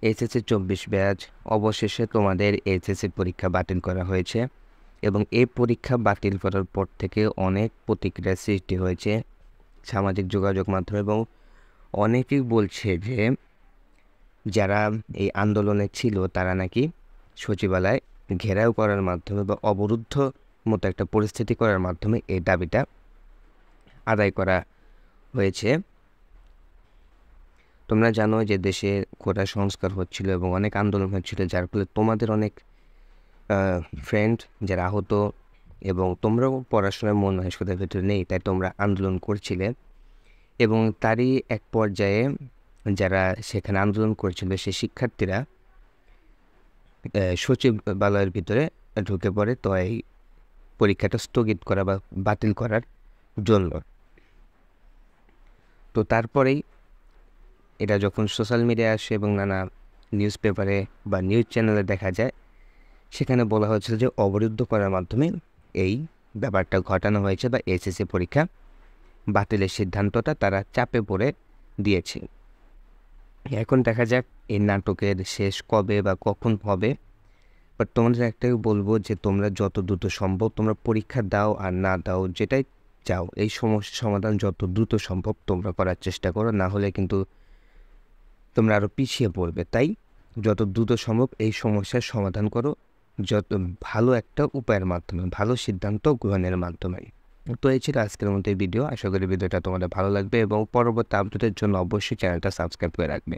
HSC 24 batch অবশেষে তোমাদের HSC পরীক্ষা বাতিল করা হয়েছে এবং এই পরীক্ষা বাতিল করার পর থেকে অনেক প্রতিক্রিয়ার সৃষ্টি হয়েছে সামাজিক যোগাযোগ মাধ্যমে এবং অনেকেই বলছে যে যারা এই আন্দোলনে ছিল তারা নাকি সচিবালয় ঘেরাও করার মাধ্যমে বা অবরুদ্ধ মতো একটা পরিস্থিতি করার মাধ্যমে এই দাবিটা আদায় করা হয়েছে। তোমরা জানো যে দেশে কোটা সংস্কার হচ্ছিল এবং অনেক আন্দোলন হচ্ছিল, যার ফলে তোমাদের অনেক ফ্রেন্ড যারা আহত এবং তোমরাও পড়াশোনার মন মানসিকতার ভিতরে নেই, তাই তোমরা আন্দোলন করছিলে এবং তারই এক পর্যায়ে যারা সেখানে আন্দোলন করছিল সেই শিক্ষার্থীরা সচিবালয়ের ভিতরে ঢুকে পড়ে তো এই পরীক্ষাটা স্থগিত করা বা বাতিল করার জন্য। তো তারপরেই এটা যখন সোশ্যাল মিডিয়ায় আসে এবং নানা নিউজ পেপারে বা নিউজ চ্যানেলে দেখা যায়, সেখানে বলা হয়েছিল যে অবরুদ্ধ করার মাধ্যমে এই ব্যাপারটা ঘটানো হয়েছে বা এইচএসসি পরীক্ষা বাতিলের সিদ্ধান্তটা তারা চাপে পড়ে দিয়েছে। এখন দেখা যাক এই নাটকের শেষ কবে বা কখন হবে। বাট তোমাদের একটাই বলবো যে তোমরা যত দ্রুত সম্ভব তোমরা পরীক্ষা দাও আর না দাও যেটাই চাও, এই সমস্যার সমাধান যত দ্রুত সম্ভব তোমরা করার চেষ্টা করো, না হলে কিন্তু তোমরা আরও পিছিয়ে পড়বে। তাই যত দ্রুত সম্ভব এই সমস্যার সমাধান করো, যত ভালো একটা উপায়ের মাধ্যমে, ভালো সিদ্ধান্ত গ্রহণের মাধ্যমে। তো এই ছিল আজকের মতো এই ভিডিও। আশা করি ভিডিওটা তোমাদের ভালো লাগবে এবং পরবর্তী আপডেটের জন্য অবশ্যই চ্যানেলটা সাবস্ক্রাইব করে রাখবে।